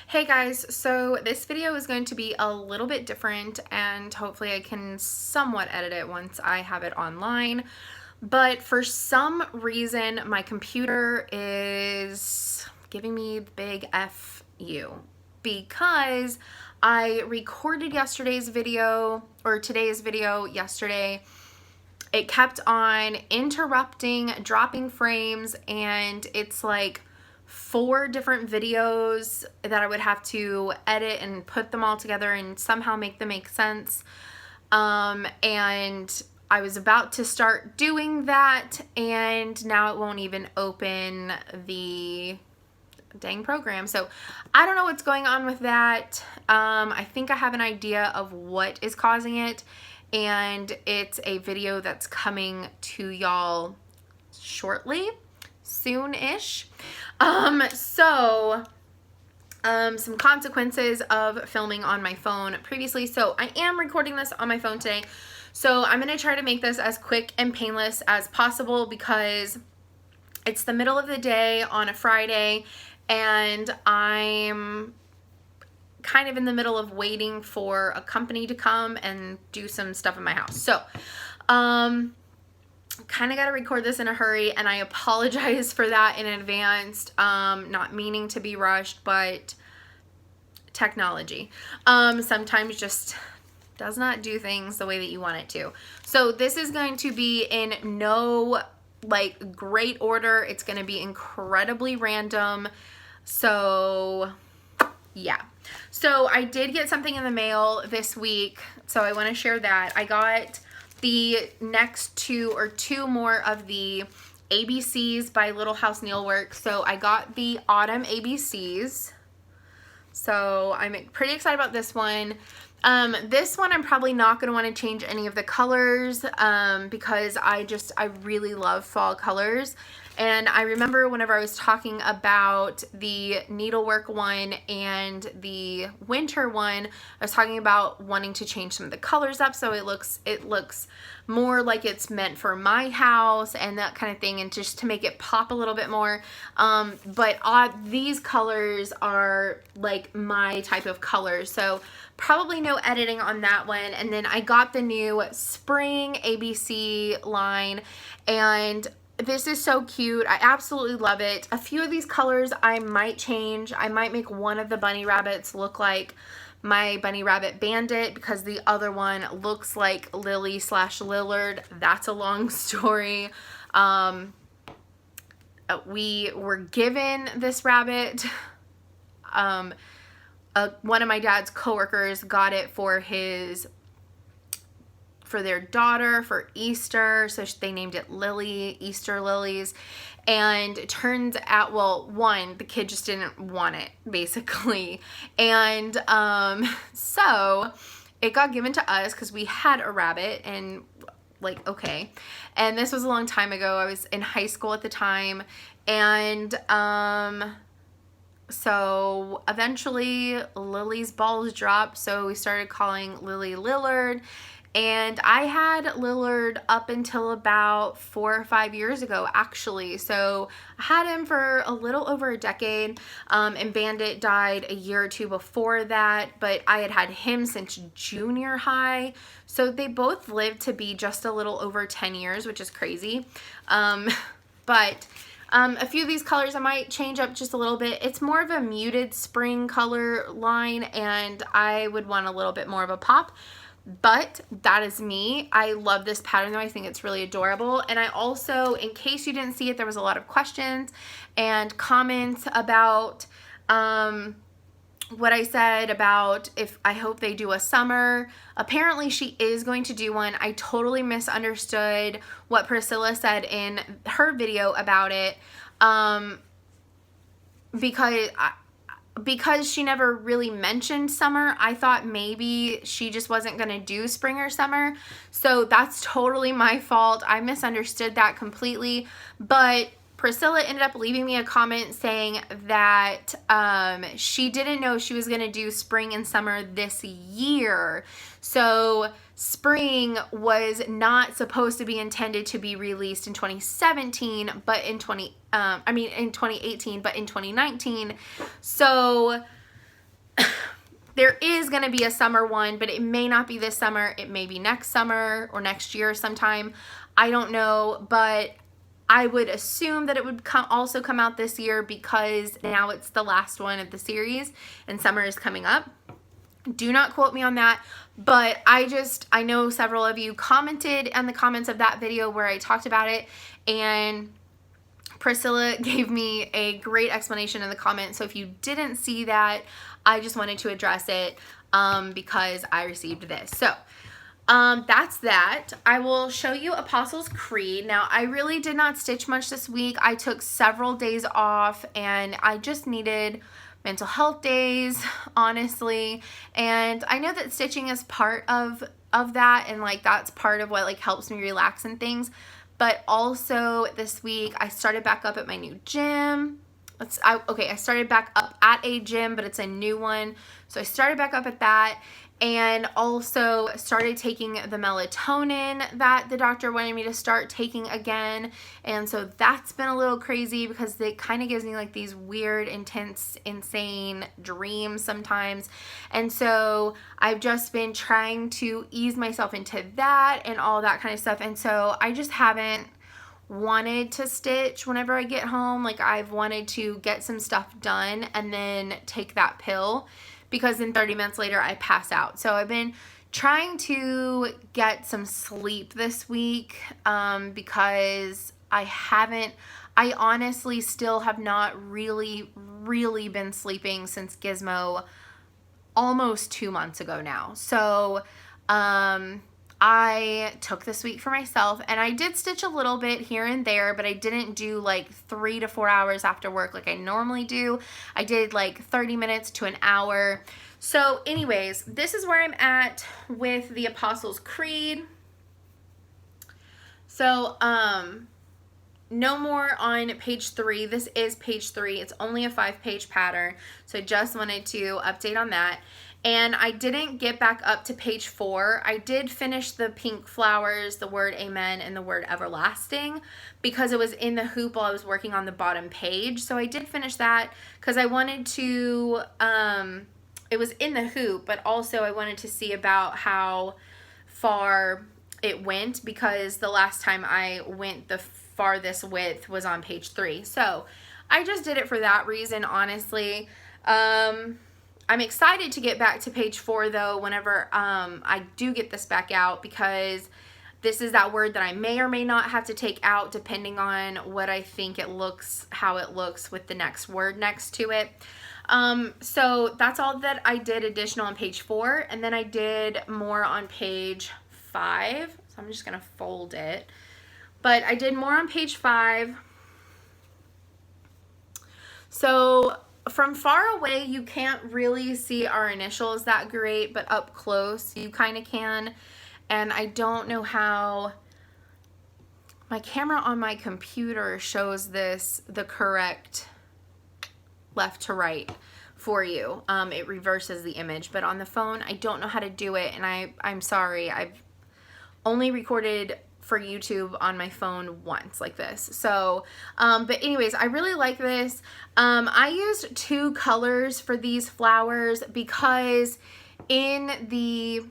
Hey guys, so this video is going to be a little bit different and hopefully I can somewhat edit it once I have it online. But for some reason, my computer is giving me the big FU because I recorded today's video yesterday. It kept on interrupting, dropping frames, and it's like 4 different videos that I would have to edit and put them all together and somehow make them make sense. And I was about to start doing that, and now it won't even open the dang program. So I don't know what's going on with that. I think I have an idea of what is causing it, and it's a video that's coming to y'all shortly, soon-ish. Some consequences of filming on my phone previously. So I am recording this on my phone today. So I'm going to try to make this as quick and painless as possible because it's the middle of the day on a Friday and I'm kind of in the middle of waiting for a company to come and do some stuff in my house. So, kind of got to record this in a hurry, and I apologize for that in advance. Not meaning to be rushed, but technology sometimes just does not do things the way that you want it to. So this is going to be in no great order. It's going to be incredibly random. So yeah. So I did get something in the mail this week, so I want to share that. I got the next two more of the ABCs by Little House Needlework. So I got the Autumn ABCs. So I'm pretty excited about this one. This one I'm probably not going to want to change any of the colors because I really love fall colors. And I remember whenever I was talking about the needlework one and the winter one, I was talking about wanting to change some of the colors up so it looks more like it's meant for my house and that kind of thing, and just to make it pop a little bit more. These colors are like my type of colors, so probably no editing on that one. And then I got the new spring ABC line, and this is so cute. I absolutely love it. A few of these colors I might change. I might make one of the bunny rabbits look like my bunny rabbit bandit because the other one looks like Lily / Lillard. That's a long story. We were given this rabbit. One of my dad's coworkers got it for their daughter for Easter, so they named it Lily, Easter lilies. And it turns out, well, one, the kid just didn't want it, basically. And so it got given to us because we had a rabbit, and okay. And this was a long time ago. I was in high school at the time. And so eventually Lily's balls dropped, so we started calling Lily Lillard. And I had Lillard up until about 4 or 5 years ago, actually. So I had him for a little over a decade, and Bandit died a year or two before that, but I had him since junior high. So they both lived to be just a little over 10 years, which is crazy. A few of these colors I might change up just a little bit. It's more of a muted spring color line, and I would want a little bit more of a pop. But that is me. I love this pattern though. I think it's really adorable. And I also, in case you didn't see it, there was a lot of questions and comments about what I said about if I hope they do a summer. Apparently she is going to do one. I totally misunderstood what Priscilla said in her video about it because she never really mentioned summer. I thought maybe she just wasn't going to do spring or summer. So that's totally my fault. I misunderstood that completely. But Priscilla ended up leaving me a comment saying that she didn't know she was going to do spring and summer this year. So spring was not supposed to be intended to be released in 2017, but in 2018, but in 2019. So There is going to be a summer one, but it may not be this summer. It may be next summer or next year sometime. I don't know, but I would assume that it would also come out this year because now it's the last one of the series and summer is coming up. Do not quote me on that, but I know several of you commented in the comments of that video where I talked about it, and Priscilla gave me a great explanation in the comments. So if you didn't see that, I just wanted to address it because I received this. So that's that. I will show you Apostles' Creed. Now, I really did not stitch much this week. I took several days off and I just needed mental health days, honestly. And I know that stitching is part of that, and like that's part of what like helps me relax and things. But also this week I started back up at my new gym. I started back up at a gym, but it's a new one. So I started back up at that, and also started taking the melatonin that the doctor wanted me to start taking again. And so that's been a little crazy because it kind of gives me like these weird, intense, insane dreams sometimes. And so I've just been trying to ease myself into that and all that kind of stuff. And so I just haven't wanted to stitch whenever I get home. Like I've wanted to get some stuff done and then take that pill, because then 30 minutes later I pass out. So I've been trying to get some sleep this week because I honestly still have not really been sleeping since Gizmo almost 2 months ago now. So I took this week for myself, and I did stitch a little bit here and there, but I didn't do like 3 to 4 hours after work like I normally do. I did like 30 minutes to an hour. So anyways, this is where I'm at with the Apostles' Creed. So no more on page 3. This is page 3. It's only a 5-page pattern, so I just wanted to update on that. And I didn't get back up to page 4. I did finish the pink flowers, the word amen, and the word everlasting because it was in the hoop while I was working on the bottom page. So I did finish that because I wanted to, it was in the hoop, but also I wanted to see about how far it went, because the last time I went the farthest width was on page 3. So I just did it for that reason, honestly. I'm excited to get back to page 4 though whenever I do get this back out, because this is that word that I may or may not have to take out depending on what I think it looks, how it looks with the next word next to it. So that's all that I did additional on page 4, and then I did more on page 5. So I'm just gonna fold it. But I did more on page 5. So from far away, you can't really see our initials that great, but up close, you kind of can. And I don't know how my camera on my computer shows this the correct left to right for you. It reverses the image, but on the phone, I don't know how to do it. And I'm sorry, I've only recorded for YouTube on my phone once like this. So, but anyways, I really like this. I used 2 colors for these flowers because in the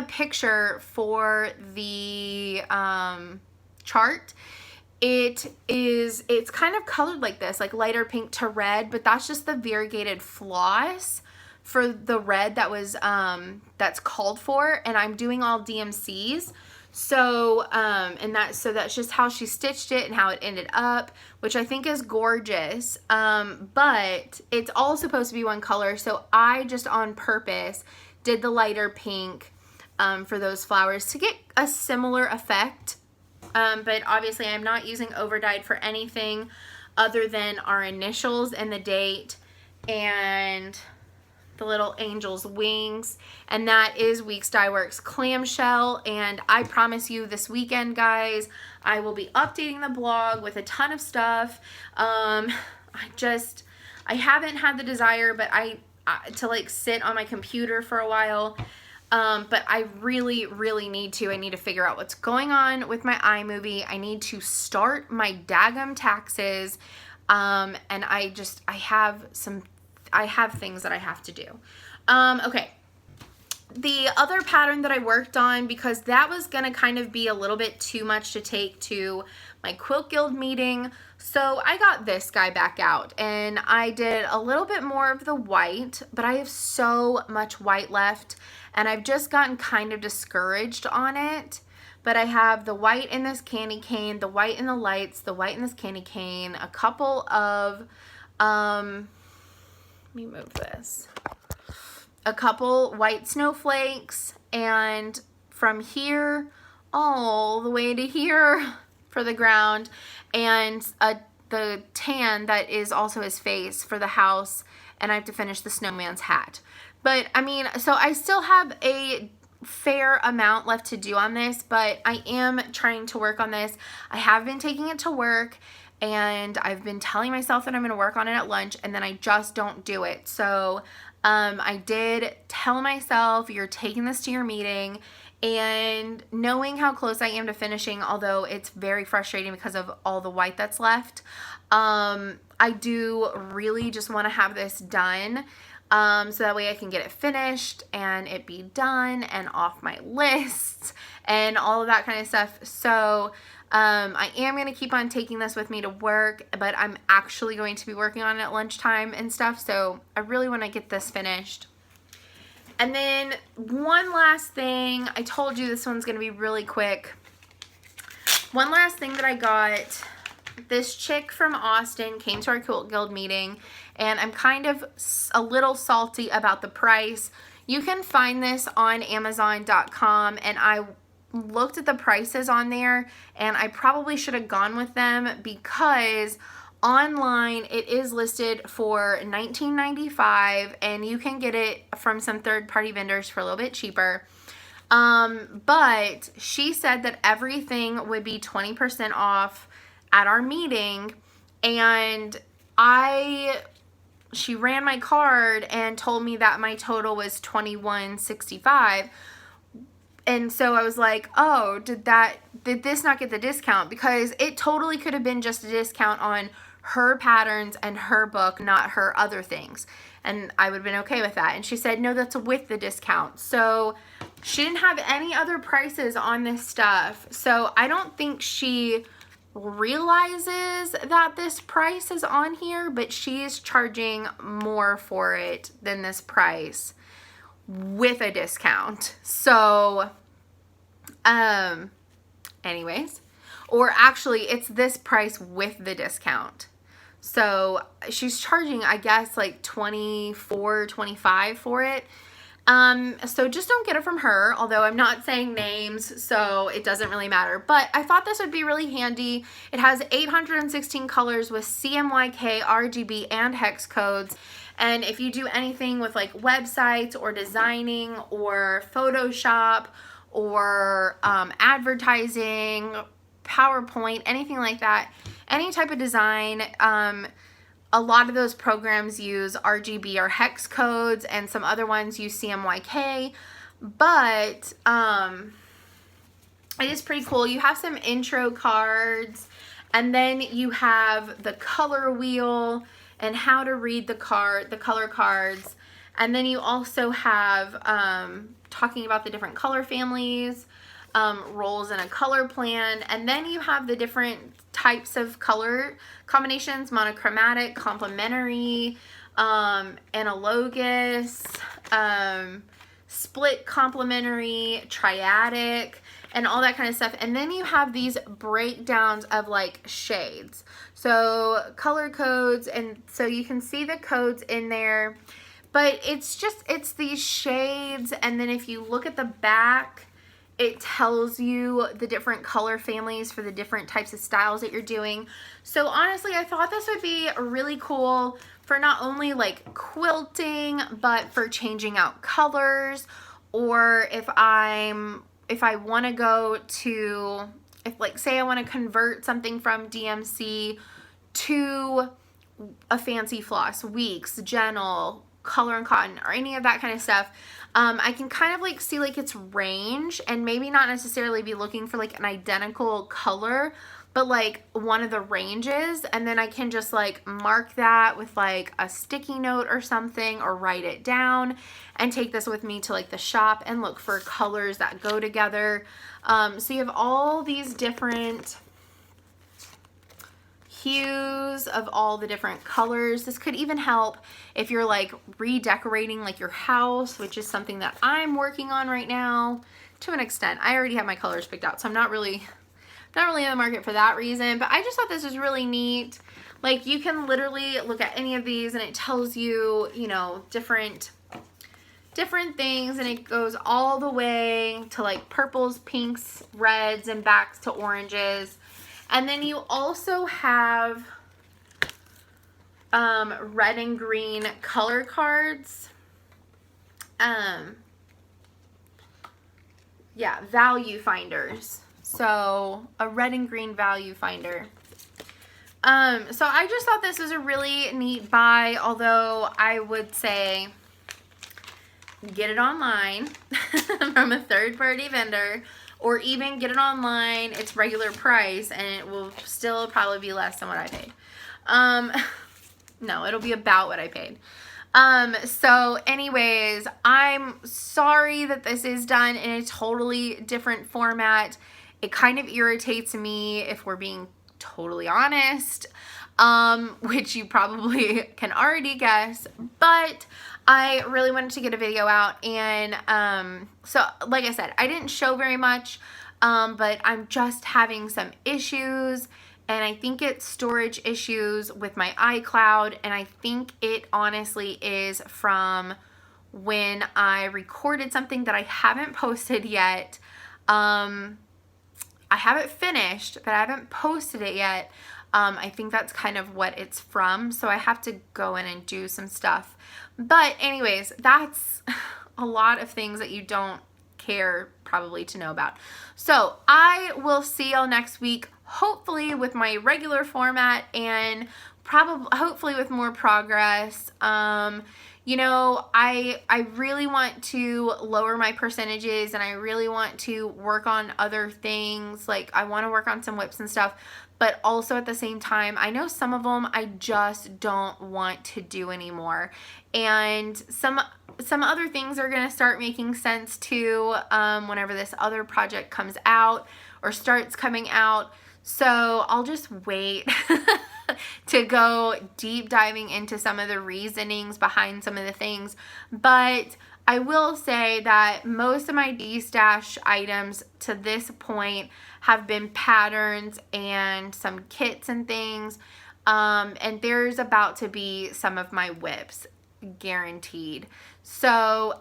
picture for the chart, it's kind of colored like this, like lighter pink to red, but that's just the variegated floss for the red that was that's called for, and I'm doing all DMCs. So, so that's just how she stitched it and how it ended up, which I think is gorgeous. But it's all supposed to be one color. So I just on purpose did the lighter pink, for those flowers to get a similar effect. But obviously I'm not using overdyed for anything other than our initials and the date and the little angel's wings, and that is Weeks Dye Works clamshell. And I promise you this weekend, guys, I will be updating the blog with a ton of stuff. I haven't had the desire, but to like sit on my computer for a while. But I really need to. I need to figure out what's going on with my iMovie. I need to start my daggum taxes. And I have things that I have to do. Okay. The other pattern that I worked on, because that was going to kind of be a little bit too much to take to my Quilt Guild meeting, so I got this guy back out and I did a little bit more of the white, but I have so much white left and I've just gotten kind of discouraged on it. But I have the white in this candy cane, the white in the lights, the white in this candy cane, a couple of, let me move this, a couple white snowflakes, and from here all the way to here for the ground, and the tan that is also his face for the house, and I have to finish the snowman's hat. But I mean, so I still have a fair amount left to do on this, but I am trying to work on this. I have been taking it to work and I've been telling myself that I'm going to work on it at lunch, and then I just don't do it. So I did tell myself, you're taking this to your meeting, and knowing how close I am to finishing, although it's very frustrating because of all the white that's left, I do really just want to have this done, so that way I can get it finished and it be done and off my list and all of that kind of stuff. So I am going to keep on taking this with me to work, but I'm actually going to be working on it at lunchtime and stuff, so I really want to get this finished. And then one last thing, I told you this one's going to be really quick. One last thing that I got, this chick from Austin came to our Quilt Guild meeting, and I'm kind of a little salty about the price. You can find this on Amazon.com, and I looked at the prices on there, and I probably should have gone with them because online it is listed for $19.95, and you can get it from some third-party vendors for a little bit cheaper. But she said that everything would be 20% off at our meeting, and she ran my card and told me that my total was $21.65. And so I was like, oh, did this not get the discount? Because it totally could have been just a discount on her patterns and her book, not her other things. And I would have been okay with that. And she said, no, that's with the discount. So she didn't have any other prices on this stuff. So I don't think she realizes that this price is on here, but she is charging more for it than this price with a discount. So anyways, or actually it's this price with the discount. So she's charging, I guess, like $24, $25 for it. So just don't get it from her, although I'm not saying names, so it doesn't really matter. But I thought this would be really handy. It has 816 colors with CMYK, RGB, and hex codes. And if you do anything with like websites or designing or Photoshop or advertising, PowerPoint, anything like that, any type of design, a lot of those programs use RGB or hex codes, and some other ones use CMYK, but it is pretty cool. You have some intro cards, and then you have the color wheel and how to read the color cards, and then you also have talking about the different color families, roles in a color plan, and then you have the different types of color combinations: monochromatic, complementary, analogous, split complementary, triadic, and all that kind of stuff. And then you have these breakdowns of like shades, so color codes, and so you can see the codes in there, but it's these shades. And then if you look at the back, it tells you the different color families for the different types of styles that you're doing. So honestly, I thought this would be really cool for not only like quilting, but for changing out colors, or if I want to go to, if like say I want to convert something from DMC to a fancy floss, Weeks, Gentle, Color and Cotton, or any of that kind of stuff. I can kind of like see like its range, and maybe not necessarily be looking for like an identical color, but like one of the ranges, and then I can just like mark that with like a sticky note or something, or write it down and take this with me to like the shop and look for colors that go together. So you have all these different hues of all the different colors. This could even help if you're like redecorating like your house, which is something that I'm working on right now to an extent. I already have my colors picked out, so I'm not really in the market for that reason, but I just thought this was really neat. Like, you can literally look at any of these and it tells you, you know, different things, and it goes all the way to like purples, pinks, reds, and backs to oranges. And then you also have red and green color cards. Yeah, value finders. So a red and green value finder. So I just thought this was a really neat buy, although I would say get it online from a third-party vendor, or even get it online, its regular price, and it will still probably be less than what I paid. No, it'll be about what I paid. So anyways, I'm sorry that this is done in a totally different format. It kind of irritates me, if we're being totally honest, which you probably can already guess, but I really wanted to get a video out, and so like I said, I didn't show very much, but I'm just having some issues, and I think it's storage issues with my iCloud, and I think it honestly is from when I recorded something that I haven't posted yet. I have it finished, but I haven't posted it yet. I think that's kind of what it's from, so I have to go in and do some stuff. But anyways, that's a lot of things that you don't care probably to know about. So I will see y'all next week, hopefully with my regular format, and hopefully with more progress. You know, I really want to lower my percentages, and I really want to work on other things. Like, I want to work on some whips and stuff, but also at the same time, I know some of them I just don't want to do anymore. And some other things are going to start making sense too, whenever this other project comes out or starts coming out. So I'll just wait to go deep diving into some of the reasonings behind some of the things. But I will say that most of my de-stash items to this point have been patterns and some kits and things. And there's about to be some of my whips, guaranteed. So,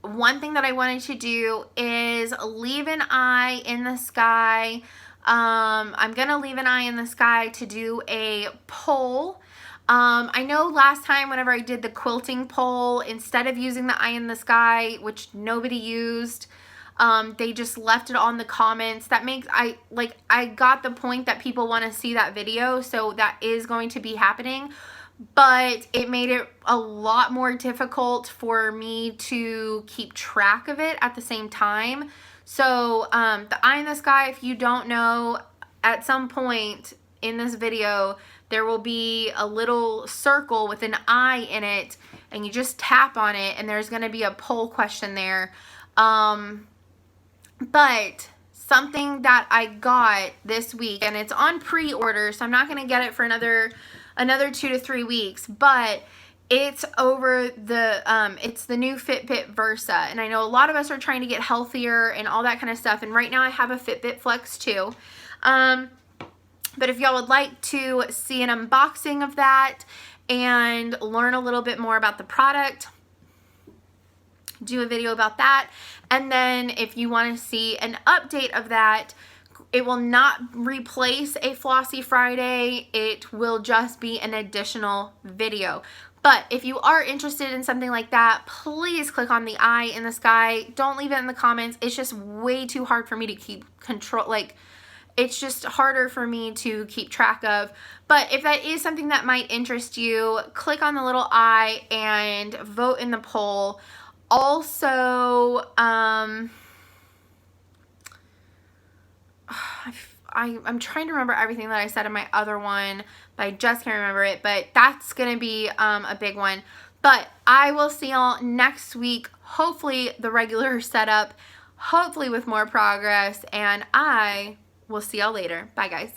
one thing that I wanted to do is leave an eye in the sky. I'm going to leave an eye in the sky to do a poll. I know last time whenever I did the quilting poll, instead of using the eye in the sky, which nobody used, they just left it on the comments. That makes, I got the point that people want to see that video, so that is going to be happening. But it made it a lot more difficult for me to keep track of it at the same time. So the eye in the sky, if you don't know, at some point in this video, there will be a little circle with an eye in it, and you just tap on it, and there's going to be a poll question there. But something that I got this week, and it's on pre-order, so I'm not going to get it for another 2 to 3 weeks, but it's over the, it's the new Fitbit Versa, and I know a lot of us are trying to get healthier and all that kind of stuff, and right now I have a Fitbit Flex 2, but if y'all would like to see an unboxing of that and learn a little bit more about the product, do a video about that. And then if you want to see an update of that, it will not replace a Flossy Friday. It will just be an additional video. But if you are interested in something like that, please click on the eye in the sky. Don't leave it in the comments. It's just way too hard for me to keep control. Like, it's just harder for me to keep track of. But if that is something that might interest you, click on the little eye and vote in the poll. Also, I'm trying to remember everything that I said in my other one, but I just can't remember it. But that's going to be a big one. But I will see y'all next week. Hopefully the regular setup, hopefully with more progress. And I will see y'all later. Bye, guys.